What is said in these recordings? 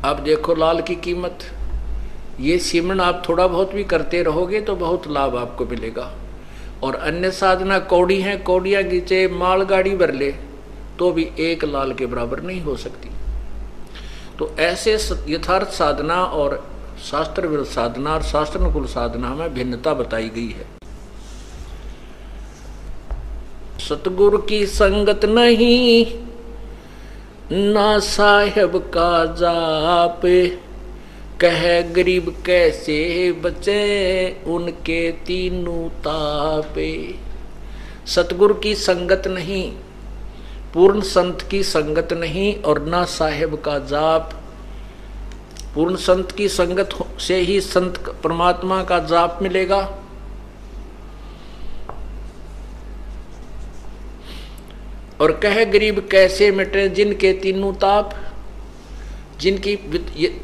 अब देखो लाल की कीमत, ये सिमरन आप थोड़ा बहुत भी करते रहोगे तो बहुत लाभ आपको मिलेगा। और अन्य साधना कौड़ी हैं, कौड़ियाँ खींचे माल गाड़ी भर ले तो भी एक लाल के बराबर नहीं हो सकती। तो ऐसे यथार्थ साधना और शास्त्र विरुद्ध साधना और शास्त्र अनुकूल साधना में भिन्नता बताई गई है। सतगुरु की संगत नहीं, ना साहेब का जाप, कहे गरीब कैसे बचे उनके तीनों तापे। सतगुरु की संगत नहीं, पूर्ण संत की संगत नहीं, और ना साहेब का जाप। पूर्ण संत की संगत से ही संत परमात्मा का जाप मिलेगा। और कहे गरीब कैसे मिटे जिनके तीनों ताप, जिनकी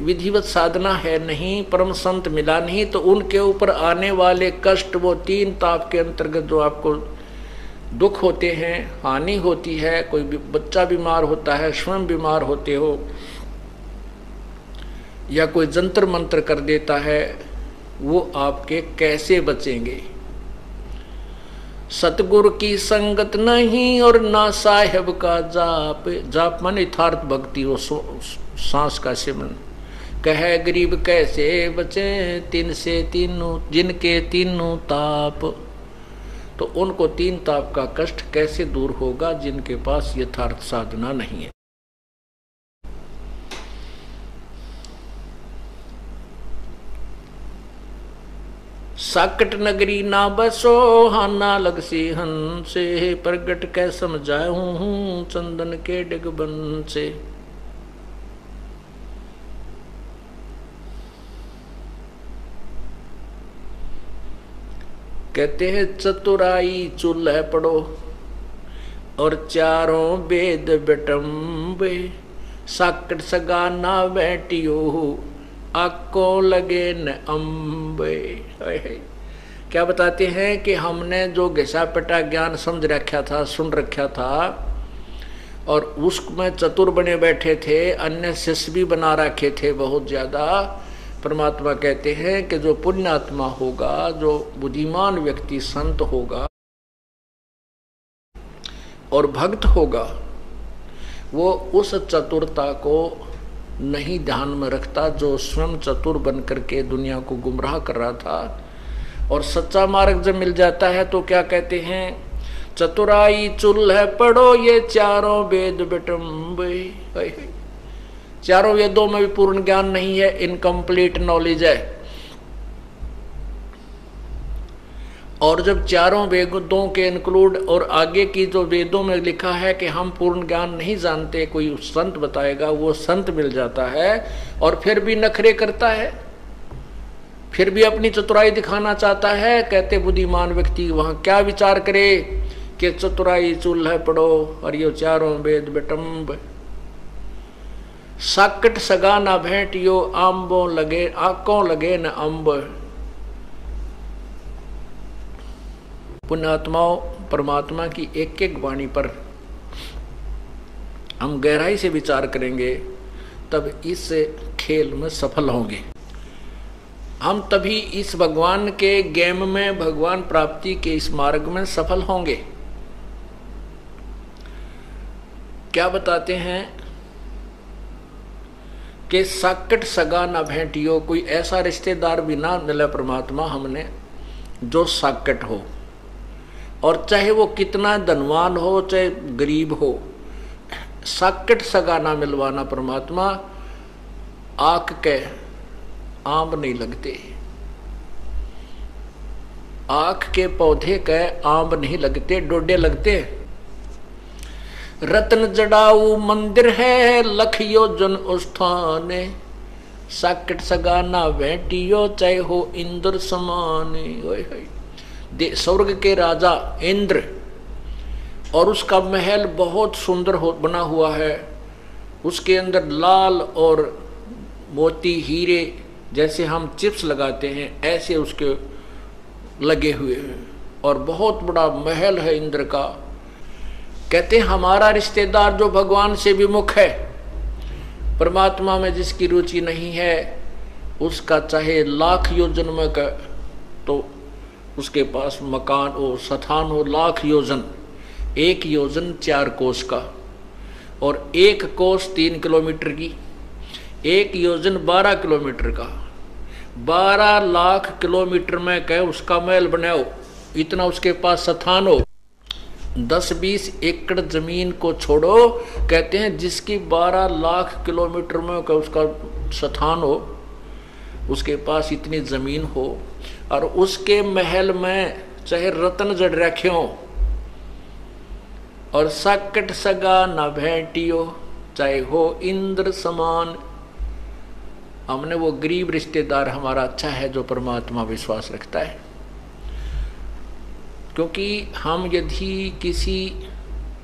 विधिवत साधना है नहीं, परम संत मिला नहीं, तो उनके ऊपर आने वाले कष्ट वो तीन ताप के अंतर्गत जो आपको दुख होते हैं, हानि होती है, कोई बच्चा बीमार होता है, स्वयं बीमार होते हो, या कोई जंतर मंत्र कर देता है, वो आपके कैसे बचेंगे। सतगुरु की संगत नहीं और ना साहेब का जाप। जाप माने यथार्थ भक्ति, हो सांस का सिमरन। कहे गरीब कैसे बचे तीन से तीनों जिनके तीनों ताप, तो उनको तीन ताप का कष्ट कैसे दूर होगा जिनके पास यथार्थ साधना नहीं है। साकट नगरी ना बसो हाना लग सी हंसे, प्रगट कै समझाऊं हूं चंदन के डिगबन से। कहते हैं चतुराई चूल्हे पड़ो और चारों वेद बेटम्बे, साकट सगा ना बैठियो आको लगे न अम्बे। क्या बताते हैं कि हमने जो घिसा पिटा ज्ञान समझ रखा था, सुन रखा था, और उसमें चतुर बने बैठे थे, अन्य शिष्य भी बना रखे थे बहुत ज्यादा। परमात्मा कहते हैं कि जो पुण्यात्मा होगा, जो बुद्धिमान व्यक्ति संत होगा और भक्त होगा, वो उस चतुरता को नहीं ध्यान में रखता जो स्वयं चतुर बन करके दुनिया को गुमराह कर रहा था। और सच्चा मार्ग जब मिल जाता है तो क्या कहते हैं, चतुराई चूल्हे पढ़ो ये चारों वेद बेटम्बे। चारों वेदों में भी पूर्ण ज्ञान नहीं है, इनकम्प्लीट नॉलेज है। और जब चारों वेदों के इंक्लूड और आगे की जो वेदों में लिखा है कि हम पूर्ण ज्ञान नहीं जानते, कोई संत बताएगा, वो संत मिल जाता है और फिर भी नखरे करता है, फिर भी अपनी चतुराई दिखाना चाहता है। कहते बुद्धिमान व्यक्ति वहां क्या विचार करे कि चतुराई चूल्हे पढ़ो और ये चारों वेद बेटम्ब, साकट सगा ना भेंटियो आंबों लगे आंकों लगे न अम्ब। पुण्यात्माओं, परमात्मा की एक एक वाणी पर हम गहराई से विचार करेंगे तब इस खेल में सफल होंगे। हम तभी इस भगवान के गेम में, भगवान प्राप्ति के इस मार्ग में सफल होंगे। क्या बताते हैं कि साकट सगा ना भेंटियो, कोई ऐसा रिश्तेदार भी ना मिला परमात्मा हमने जो साकट हो, और चाहे वो कितना धनवान हो चाहे गरीब हो, साकट सगा ना मिलवाना परमात्मा। आंख के आम नहीं लगते, आंख के पौधे के आम नहीं लगते, डोडे लगते। रत्न जड़ाऊ मंदिर है लखियो जन उस्थाने, साकट सगा ना भेंटियो चाहे हो इंद्र समाने। स्वर्ग के राजा इंद्र, और उसका महल बहुत सुंदर बना हुआ है, उसके अंदर लाल और मोती हीरे जैसे हम चिप्स लगाते हैं ऐसे उसके लगे हुए हैं, और बहुत बड़ा महल है इंद्र का। कहते हैं हमारा रिश्तेदार जो भगवान से विमुख है परमात्मा में जिसकी रुचि नहीं है उसका चाहे लाख योजन में का तो उसके पास मकान हो, स्थान हो लाख योजन, 1 योजन 4 कोस का, और 1 कोस 3 किलोमीटर की, 1 योजन 12 किलोमीटर का, 12 लाख किलोमीटर में कहे उसका महल बनाओ, इतना उसके पास स्थान हो। 10-20 एकड़ जमीन को छोड़ो, कहते हैं जिसकी 12 लाख किलोमीटर में का उसका स्थान हो, उसके पास इतनी जमीन हो और उसके महल में चाहे रत्न जड़ रखे हो और साकट सगा न भेंटियो, चाहे हो इंद्र समान। हमने वो गरीब रिश्तेदार हमारा अच्छा है जो परमात्मा विश्वास रखता है, क्योंकि हम यदि किसी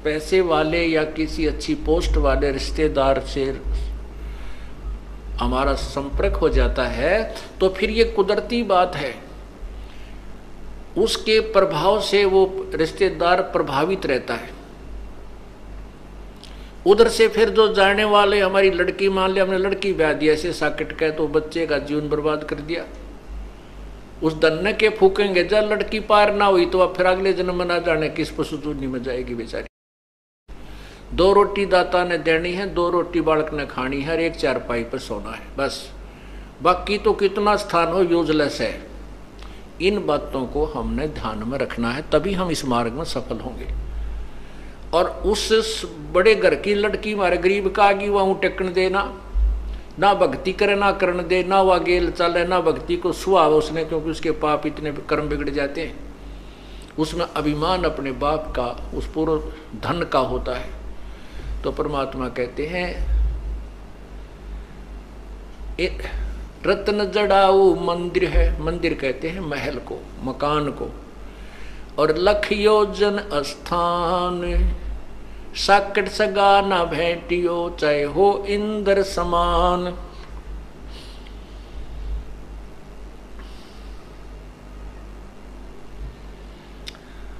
पैसे वाले या किसी अच्छी पोस्ट वाले रिश्तेदार से हमारा संपर्क हो जाता है तो फिर ये कुदरती बात है, उसके प्रभाव से वो रिश्तेदार प्रभावित रहता है। उधर से फिर जो जाने वाले, हमारी लड़की मान लिया हमने लड़की ब्याह दी ऐसे साकट का, तो बच्चे का जीवन बर्बाद कर दिया। उस दन्ने के फूकेंगे जब लड़की पार ना हुई तो अब फिर अगले जन्म में ना जाने किस पशुतूनी में जाएगी बेचारी। 2 रोटी दाता ने देनी है, 2 रोटी बालक ने खानी है, 1 चारपाई पर सोना है, बस। बाकी तो कितना स्थान हो यूजलेस है। इन बातों को हमने ध्यान में रखना है, तभी हम इस मार्ग में सफल होंगे। और उस बड़े घर की लड़की हमारे गरीब का आगी वहां टेकन देना, ना भक्ति करे ना करण दे, ना वह गेल चले, ना भक्ति को सुहाव उसने, क्योंकि उसके पाप इतने कर्म बिगड़ जाते हैं। उसमें अभिमान अपने बाप का, उस पूर्व धन का होता है। तो परमात्मा कहते हैं रत्न जड़ाऊ मंदिर है, मंदिर कहते हैं महल को, मकान को, और लख योजन स्थान, साकट सगा ना भेंटियो, चाहे हो इंद्र समान।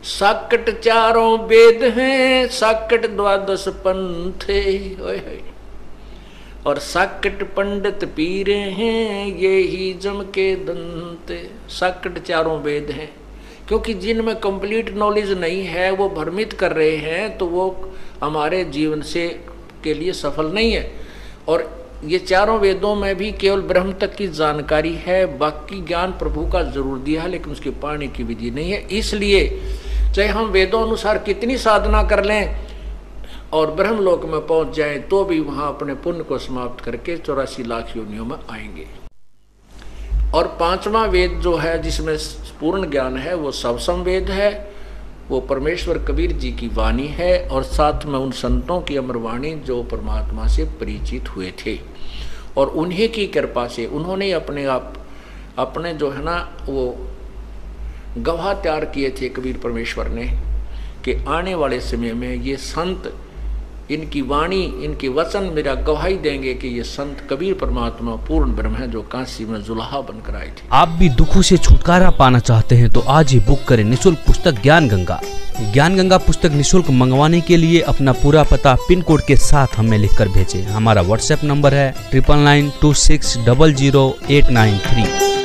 साकट 4 वेद हैं, साकट 12 पंथ है, और साकट पंडित पीरे हैं, ये ही जम के दंत। साकट 4 वेद हैं, क्योंकि जिनमें कंप्लीट नॉलेज नहीं है वो भ्रमित कर रहे हैं, तो वो हमारे जीवन से के लिए सफल नहीं है। और ये 4 वेदों में भी केवल ब्रह्म तक की जानकारी है, बाकी ज्ञान प्रभु का जरूर दिया है, लेकिन उसके पाने की विधि नहीं है। इसलिए चाहे हम वेदों अनुसार कितनी साधना कर लें और ब्रह्मलोक में पहुंच जाएं, तो भी वहां अपने पुण्य को समाप्त करके 84 लाख योनियों में आएंगे। और 5वां वेद जो है जिसमें पूर्ण ज्ञान है वो सबसम वेद है, वो परमेश्वर कबीर जी की वाणी है, और साथ में उन संतों की अमर वाणी जो परमात्मा से परिचित हुए थे, और उन्हीं की कृपा से उन्होंने अपने जो है ना वो गवाह तैयार किए थे कबीर परमेश्वर ने, कि आने वाले समय में ये संत, इनकी वाणी, इनके वचन मेरा गवाही देंगे कि ये संत कबीर परमात्मा पूर्ण ब्रह्म है जो काशी में जुलाहा बनकर आए थे। आप भी दुखों से छुटकारा पाना चाहते हैं तो आज ही बुक करें निःशुल्क पुस्तक ज्ञान गंगा। ज्ञान गंगा पुस्तक निःशुल्क मंगवाने के लिए अपना पूरा पता पिन कोड के साथ हमें लिखकर भेजें। हमारा व्हाट्सएप नंबर है 9992600893।